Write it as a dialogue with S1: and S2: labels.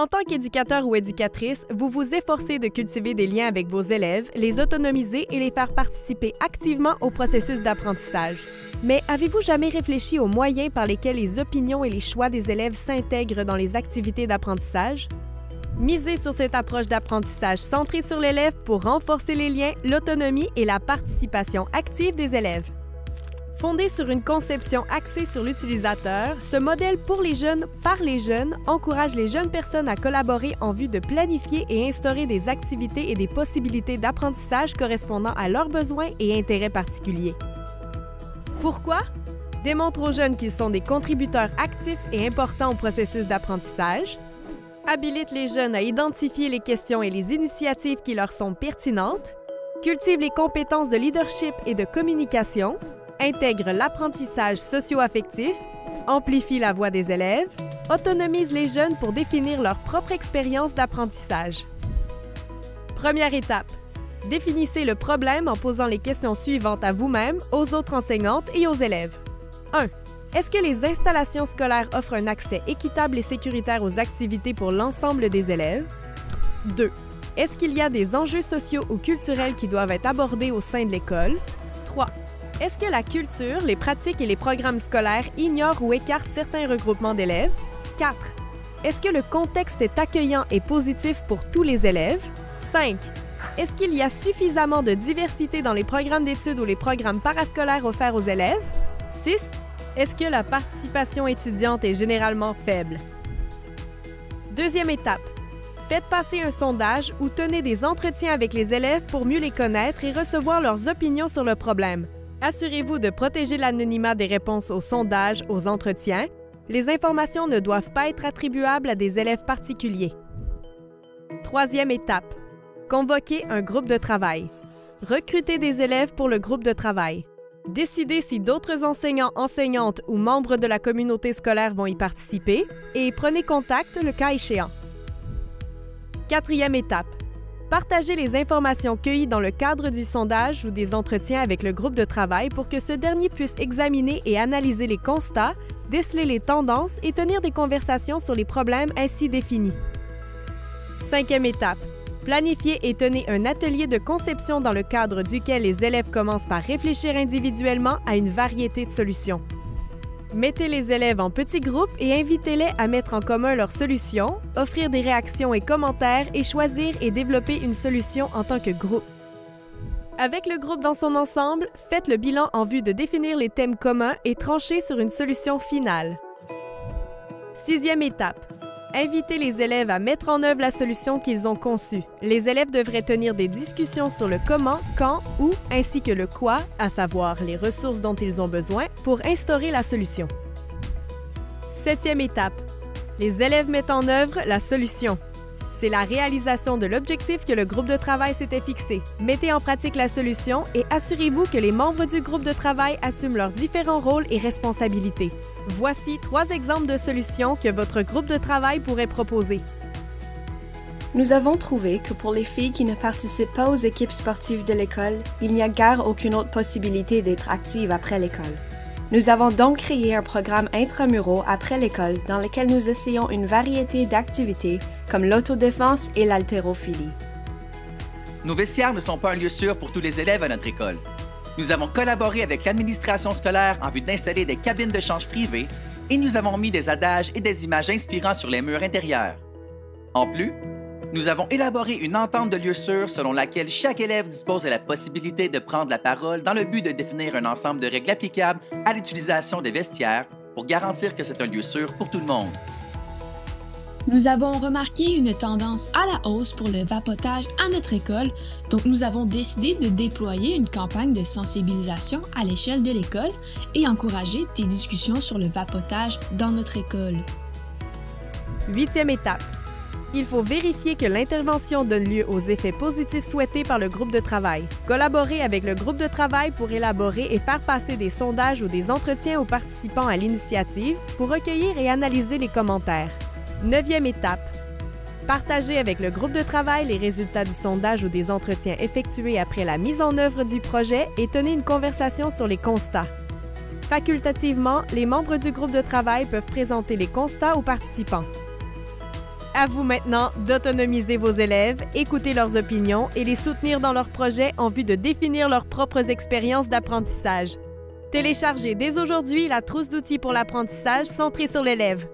S1: En tant qu'éducateur ou éducatrice, vous vous efforcez de cultiver des liens avec vos élèves, les autonomiser et les faire participer activement au processus d'apprentissage. Mais avez-vous jamais réfléchi aux moyens par lesquels les opinions et les choix des élèves s'intègrent dans les activités d'apprentissage? Misez sur cette approche d'apprentissage centrée sur l'élève pour renforcer les liens, l'autonomie et la participation active des élèves. Fondé sur une conception axée sur l'utilisateur, ce modèle pour les jeunes, par les jeunes, encourage les jeunes personnes à collaborer en vue de planifier et instaurer des activités et des possibilités d'apprentissage correspondant à leurs besoins et intérêts particuliers. Pourquoi? Démontre aux jeunes qu'ils sont des contributeurs actifs et importants au processus d'apprentissage. Habilite les jeunes à identifier les questions et les initiatives qui leur sont pertinentes. Cultive les compétences de leadership et de communication. Intègre l'apprentissage socio-affectif, amplifie la voix des élèves, autonomise les jeunes pour définir leur propre expérience d'apprentissage. Première étape. Définissez le problème en posant les questions suivantes à vous-même, aux autres enseignantes et aux élèves. 1. Est-ce que les installations scolaires offrent un accès équitable et sécuritaire aux activités pour l'ensemble des élèves? 2. Est-ce qu'il y a des enjeux sociaux ou culturels qui doivent être abordés au sein de l'école? 3. Est-ce que la culture, les pratiques et les programmes scolaires ignorent ou écartent certains regroupements d'élèves? 4. Est-ce que le contexte est accueillant et positif pour tous les élèves? 5. Est-ce qu'il y a suffisamment de diversité dans les programmes d'études ou les programmes parascolaires offerts aux élèves? 6. Est-ce que la participation étudiante est généralement faible? Deuxième étape. Faites passer un sondage ou tenez des entretiens avec les élèves pour mieux les connaître et recevoir leurs opinions sur le problème. Assurez-vous de protéger l'anonymat des réponses aux sondages, aux entretiens. Les informations ne doivent pas être attribuables à des élèves particuliers. Troisième étape. Convoquez un groupe de travail. Recrutez des élèves pour le groupe de travail. Décidez si d'autres enseignants, enseignantes ou membres de la communauté scolaire vont y participer et prenez contact le cas échéant. Quatrième étape. Partagez les informations cueillies dans le cadre du sondage ou des entretiens avec le groupe de travail pour que ce dernier puisse examiner et analyser les constats, déceler les tendances et tenir des conversations sur les problèmes ainsi définis. Cinquième étape. Planifiez et tenez un atelier de conception dans le cadre duquel les élèves commencent par réfléchir individuellement à une variété de solutions. Mettez les élèves en petits groupes et invitez-les à mettre en commun leurs solutions, offrir des réactions et commentaires et choisir et développer une solution en tant que groupe. Avec le groupe dans son ensemble, faites le bilan en vue de définir les thèmes communs et tranchez sur une solution finale. Sixième étape. Invitez les élèves à mettre en œuvre la solution qu'ils ont conçue. Les élèves devraient tenir des discussions sur le comment, quand, où, ainsi que le quoi, à savoir les ressources dont ils ont besoin, pour instaurer la solution. Septième étape. Les élèves mettent en œuvre la solution. C'est la réalisation de l'objectif que le groupe de travail s'était fixé. Mettez en pratique la solution et assurez-vous que les membres du groupe de travail assument leurs différents rôles et responsabilités. Voici 3 exemples de solutions que votre groupe de travail pourrait proposer.
S2: Nous avons trouvé que pour les filles qui ne participent pas aux équipes sportives de l'école, il n'y a guère aucune autre possibilité d'être active après l'école. Nous avons donc créé un programme intramuraux après l'école dans lequel nous essayons une variété d'activités comme l'autodéfense et l'haltérophilie.
S3: Nos vestiaires ne sont pas un lieu sûr pour tous les élèves à notre école. Nous avons collaboré avec l'administration scolaire en vue d'installer des cabines de change privées et nous avons mis des adages et des images inspirants sur les murs intérieurs. En plus, nous avons élaboré une entente de lieu sûr selon laquelle chaque élève dispose de la possibilité de prendre la parole dans le but de définir un ensemble de règles applicables à l'utilisation des vestiaires pour garantir que c'est un lieu sûr pour tout le monde.
S4: Nous avons remarqué une tendance à la hausse pour le vapotage à notre école, donc nous avons décidé de déployer une campagne de sensibilisation à l'échelle de l'école et encourager des discussions sur le vapotage dans notre école.
S1: Huitième étape. Il faut vérifier que l'intervention donne lieu aux effets positifs souhaités par le groupe de travail. Collaborer avec le groupe de travail pour élaborer et faire passer des sondages ou des entretiens aux participants à l'initiative pour recueillir et analyser les commentaires. Neuvième étape. Partagez avec le groupe de travail les résultats du sondage ou des entretiens effectués après la mise en œuvre du projet et tenez une conversation sur les constats. Facultativement, les membres du groupe de travail peuvent présenter les constats aux participants. À vous maintenant d'autonomiser vos élèves, écouter leurs opinions et les soutenir dans leurs projets en vue de définir leurs propres expériences d'apprentissage. Téléchargez dès aujourd'hui la trousse d'outils pour l'apprentissage centrée sur l'élève.